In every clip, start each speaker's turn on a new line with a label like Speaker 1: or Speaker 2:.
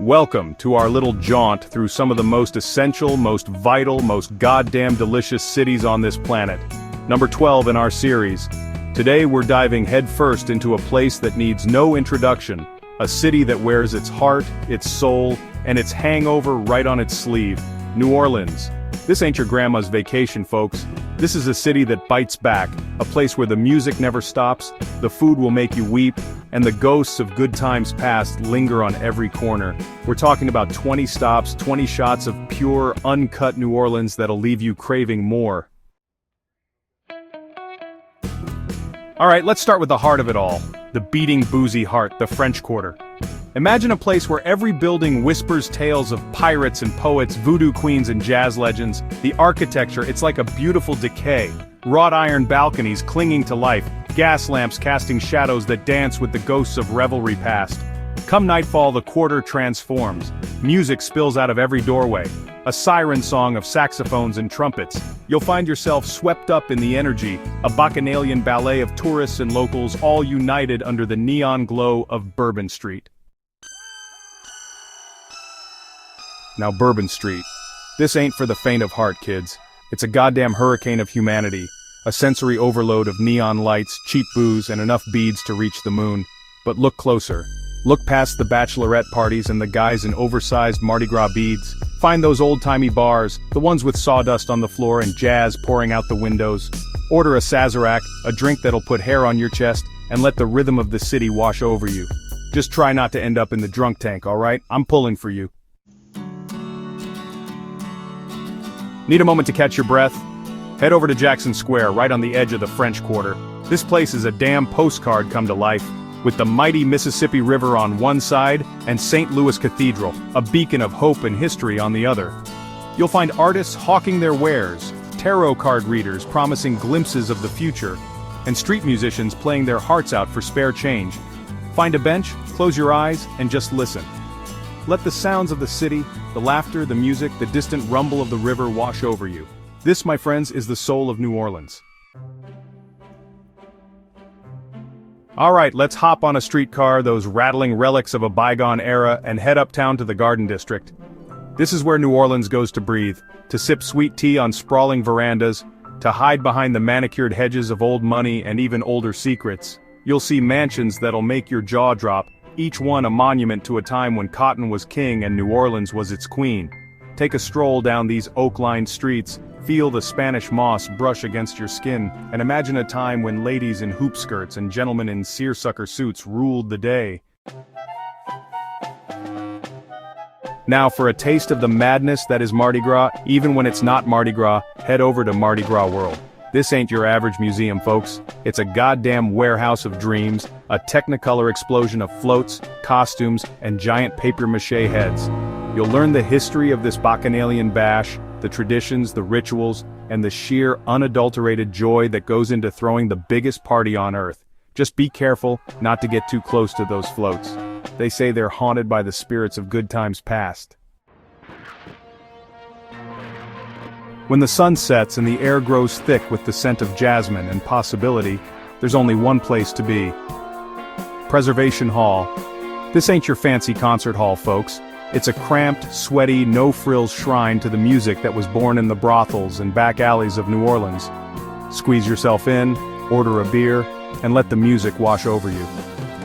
Speaker 1: Welcome to our little jaunt through some of the most essential, most vital, most goddamn delicious cities on this planet. Number 12 in our series. Today we're diving headfirst into a place that needs no introduction, a city that wears its heart, its soul, and its hangover right on its sleeve, New Orleans. This ain't your grandma's vacation, folks. This is a city that bites back, a place where the music never stops, the food will make you weep, and the ghosts of good times past linger on every corner. We're talking about 20 stops, 20 shots of pure, uncut New Orleans that'll leave you craving more. Alright, let's start with the heart of it all. The beating boozy heart, the French Quarter. Imagine a place where every building whispers tales of pirates and poets, voodoo queens and jazz legends. The architecture, it's like a beautiful decay. Wrought iron balconies clinging to life, gas lamps casting shadows that dance with the ghosts of revelry past. Come nightfall, the quarter transforms. Music spills out of every doorway. A siren song of saxophones and trumpets. You'll find yourself swept up in the energy, a bacchanalian ballet of tourists and locals all united under the neon glow of Bourbon Street. Now Bourbon Street. This ain't for the faint of heart, kids. It's a goddamn hurricane of humanity. A sensory overload of neon lights, cheap booze, and enough beads to reach the moon. But look closer. Look past the bachelorette parties and the guys in oversized Mardi Gras beads. Find those old-timey bars, the ones with sawdust on the floor and jazz pouring out the windows. Order a Sazerac, a drink that'll put hair on your chest, and let the rhythm of the city wash over you. Just try not to end up in the drunk tank, alright? I'm pulling for you. Need a moment to catch your breath? Head over to Jackson Square, right on the edge of the French Quarter. This place is a damn postcard come to life, with the mighty Mississippi River on one side and St. Louis Cathedral, a beacon of hope and history on the other. You'll find artists hawking their wares, tarot card readers promising glimpses of the future, and street musicians playing their hearts out for spare change. Find a bench, close your eyes, and just listen. Let the sounds of the city, the laughter, the music, the distant rumble of the river wash over you. This, my friends, is the soul of New Orleans. Alright, let's hop on a streetcar, those rattling relics of a bygone era, and head uptown to the Garden District. This is where New Orleans goes to breathe, to sip sweet tea on sprawling verandas, to hide behind the manicured hedges of old money and even older secrets. You'll see mansions that'll make your jaw drop, each one a monument to a time when cotton was king and New Orleans was its queen. Take a stroll down these oak-lined streets, feel the Spanish moss brush against your skin, and imagine a time when ladies in hoop skirts and gentlemen in seersucker suits ruled the day. Now for a taste of the madness that is Mardi Gras, even when it's not Mardi Gras, head over to Mardi Gras World. This ain't your average museum, folks. It's a goddamn warehouse of dreams, a technicolor explosion of floats, costumes, and giant papier-mâché heads. You'll learn the history of this bacchanalian bash, the traditions, the rituals, and the sheer, unadulterated joy that goes into throwing the biggest party on earth. Just be careful not to get too close to those floats. They say they're haunted by the spirits of good times past. When the sun sets and the air grows thick with the scent of jasmine and possibility, there's only one place to be. Preservation Hall. This ain't your fancy concert hall, folks. It's a cramped, sweaty, no-frills shrine to the music that was born in the brothels and back alleys of New Orleans. Squeeze yourself in, order a beer, and let the music wash over you.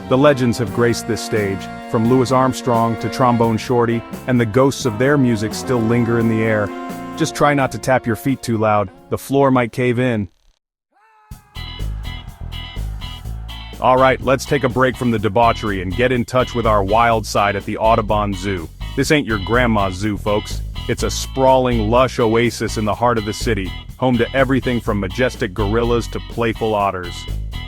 Speaker 1: The legends have graced this stage, from Louis Armstrong to Trombone Shorty, and the ghosts of their music still linger in the air. Just try not to tap your feet too loud, the floor might cave in. Alright, let's take a break from the debauchery and get in touch with our wild side at the Audubon Zoo. This ain't your grandma's zoo, folks. It's a sprawling, lush oasis in the heart of the city, home to everything from majestic gorillas to playful otters.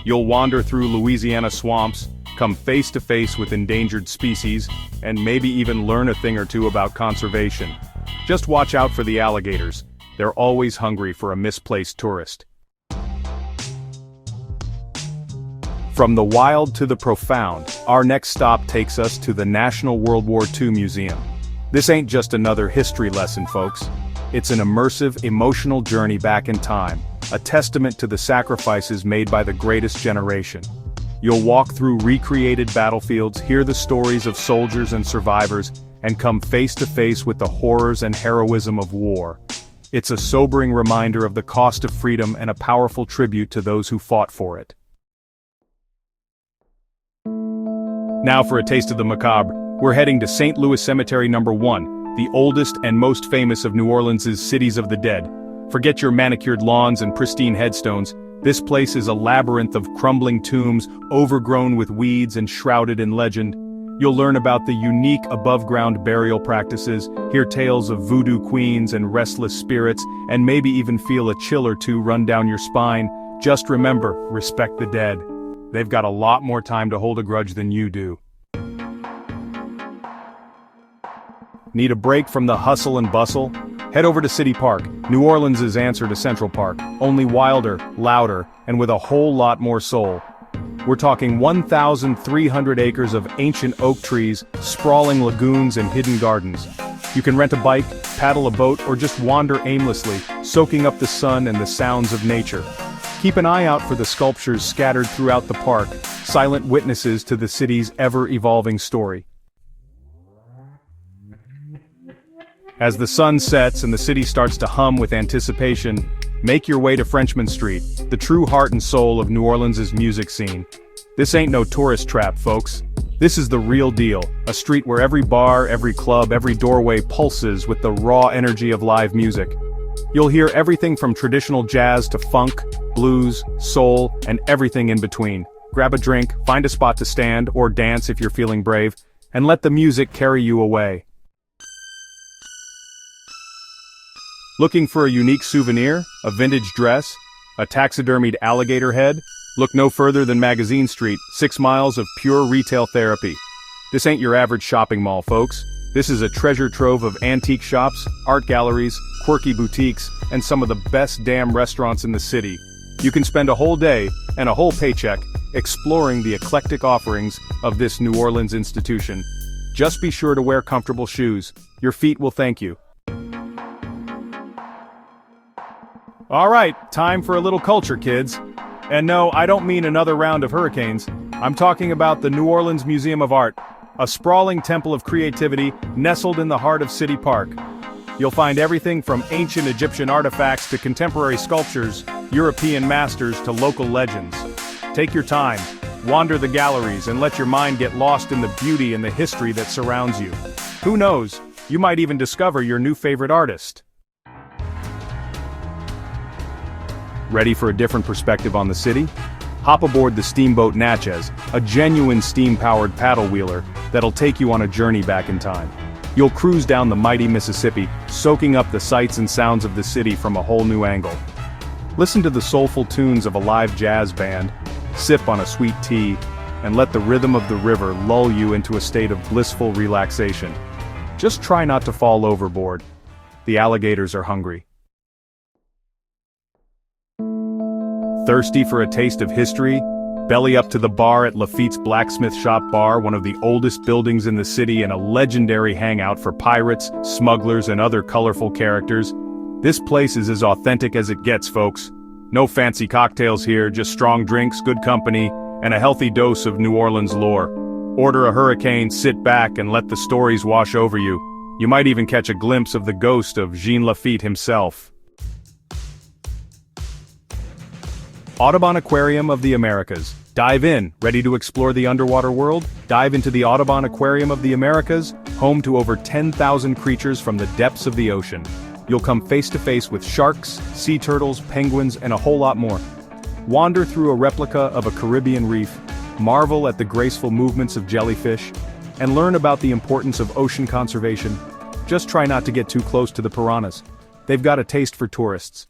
Speaker 1: You'll wander through Louisiana swamps, come face to face with endangered species, and maybe even learn a thing or two about conservation. Just watch out for the alligators. They're always hungry for a misplaced tourist. From the wild to the profound, our next stop takes us to the National World War II Museum. This ain't just another history lesson, folks. It's an immersive, emotional journey back in time, a testament to the sacrifices made by the greatest generation. You'll walk through recreated battlefields, hear the stories of soldiers and survivors, and come face to face with the horrors and heroism of war. It's a sobering reminder of the cost of freedom and a powerful tribute to those who fought for it. Now for a taste of the macabre, we're heading to St. Louis Cemetery No. 1, the oldest and most famous of New Orleans' cities of the dead. Forget your manicured lawns and pristine headstones. This place is a labyrinth of crumbling tombs, overgrown with weeds and shrouded in legend. You'll learn about the unique above-ground burial practices, hear tales of voodoo queens and restless spirits, and maybe even feel a chill or two run down your spine. Just remember, respect the dead. They've got a lot more time to hold a grudge than you do. Need a break from the hustle and bustle? Head over to City Park, New Orleans' answer to Central Park, only wilder, louder, and with a whole lot more soul. We're talking 1,300 acres of ancient oak trees, sprawling lagoons and hidden gardens. You can rent a bike, paddle a boat, or just wander aimlessly, soaking up the sun and the sounds of nature. Keep an eye out for the sculptures scattered throughout the park, silent witnesses to the city's ever-evolving story. As the sun sets and the city starts to hum with anticipation, make your way to Frenchmen Street, the true heart and soul of New Orleans' music scene. This ain't no tourist trap, folks. This is the real deal, a street where every bar, every club, every doorway pulses with the raw energy of live music. You'll hear everything from traditional jazz to funk, blues, soul, and everything in between. Grab a drink, find a spot to stand, or dance if you're feeling brave, and let the music carry you away. Looking for a unique souvenir, a vintage dress, a taxidermied alligator head? Look no further than Magazine Street, 6 miles of pure retail therapy. This ain't your average shopping mall, folks. This is a treasure trove of antique shops, art galleries, quirky boutiques, and some of the best damn restaurants in the city. You can spend a whole day, and a whole paycheck, exploring the eclectic offerings of this New Orleans institution. Just be sure to wear comfortable shoes. Your feet will thank you. Alright, time for a little culture, kids. And no, I don't mean another round of hurricanes. I'm talking about the New Orleans Museum of Art, a sprawling temple of creativity nestled in the heart of City Park. You'll find everything from ancient Egyptian artifacts to contemporary sculptures, European masters to local legends. Take your time, wander the galleries, and let your mind get lost in the beauty and the history that surrounds you. Who knows, you might even discover your new favorite artist. Ready for a different perspective on the city? Hop aboard the steamboat Natchez, a genuine steam-powered paddle wheeler that'll take you on a journey back in time. You'll cruise down the mighty Mississippi, soaking up the sights and sounds of the city from a whole new angle. Listen to the soulful tunes of a live jazz band, sip on a sweet tea, and let the rhythm of the river lull you into a state of blissful relaxation. Just try not to fall overboard. The alligators are hungry. Thirsty for a taste of history? Belly up to the bar at Lafitte's Blacksmith Shop Bar, one of the oldest buildings in the city and a legendary hangout for pirates, smugglers, and other colorful characters. This place is as authentic as it gets, folks. No fancy cocktails here, just strong drinks, good company, and a healthy dose of New Orleans lore. Order a hurricane, sit back, and let the stories wash over you. You might even catch a glimpse of the ghost of Jean Lafitte himself. Audubon Aquarium of the Americas. Dive in, ready to explore the underwater world? Dive into the Audubon Aquarium of the Americas, home to over 10,000 creatures from the depths of the ocean. You'll come face to face with sharks, sea turtles, penguins, and a whole lot more. Wander through a replica of a Caribbean reef, marvel at the graceful movements of jellyfish, and learn about the importance of ocean conservation. Just try not to get too close to the piranhas. They've got a taste for tourists.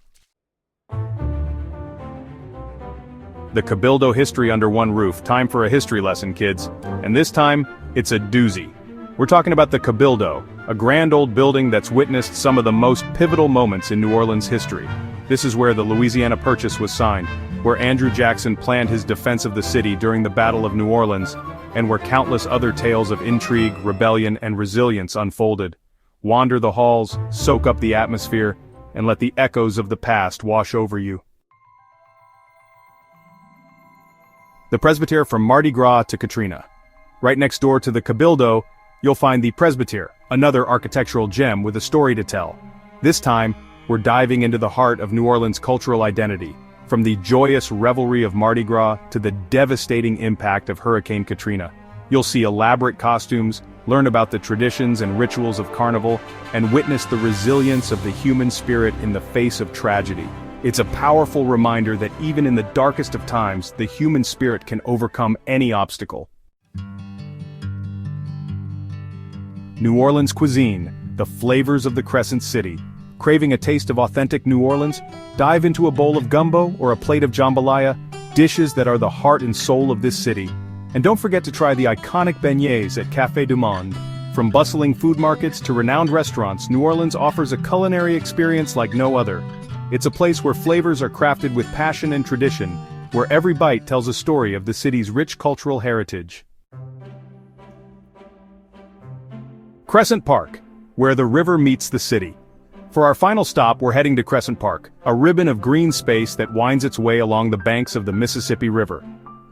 Speaker 1: The Cabildo history under one roof. Time for a history lesson, kids. And this time, it's a doozy. We're talking about the Cabildo, a grand old building that's witnessed some of the most pivotal moments in New Orleans history. This is where the Louisiana Purchase was signed, where Andrew Jackson planned his defense of the city during the Battle of New Orleans, and where countless other tales of intrigue, rebellion, and resilience unfolded. Wander the halls, soak up the atmosphere, and let the echoes of the past wash over you. The Presbytere from Mardi Gras to Katrina. Right next door to the Cabildo, you'll find the Presbytère, another architectural gem with a story to tell. This time, we're diving into the heart of New Orleans' cultural identity, from the joyous revelry of Mardi Gras to the devastating impact of Hurricane Katrina. You'll see elaborate costumes, learn about the traditions and rituals of Carnival, and witness the resilience of the human spirit in the face of tragedy. It's a powerful reminder that even in the darkest of times, the human spirit can overcome any obstacle. New Orleans cuisine, the flavors of the Crescent City. Craving a taste of authentic New Orleans? Dive into a bowl of gumbo or a plate of jambalaya, dishes that are the heart and soul of this city. And don't forget to try the iconic beignets at Café du Monde. From bustling food markets to renowned restaurants, New Orleans offers a culinary experience like no other. It's a place where flavors are crafted with passion and tradition, where every bite tells a story of the city's rich cultural heritage. Crescent Park, where the river meets the city. For our final stop, we're heading to Crescent Park, a ribbon of green space that winds its way along the banks of the Mississippi River.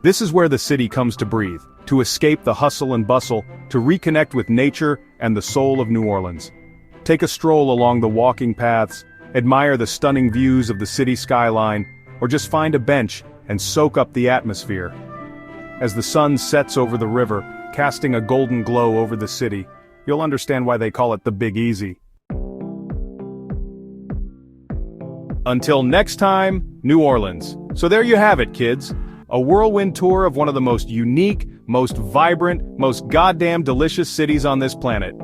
Speaker 1: This is where the city comes to breathe, to escape the hustle and bustle, to reconnect with nature and the soul of New Orleans. Take a stroll along the walking paths, admire the stunning views of the city skyline, or just find a bench and soak up the atmosphere. As the sun sets over the river, casting a golden glow over the city, you'll understand why they call it the Big Easy. Until next time, New Orleans. So there you have it, kids. A whirlwind tour of one of the most unique, most vibrant, most goddamn delicious cities on this planet.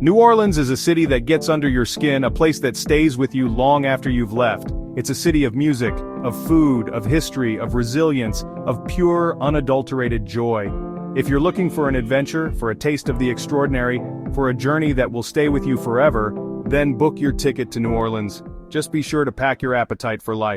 Speaker 1: New Orleans is a city that gets under your skin, a place that stays with you long after you've left. It's a city of music, of food, of history, of resilience, of pure, unadulterated joy. If you're looking for an adventure, for a taste of the extraordinary, for a journey that will stay with you forever, then book your ticket to New Orleans. Just be sure to pack your appetite for life.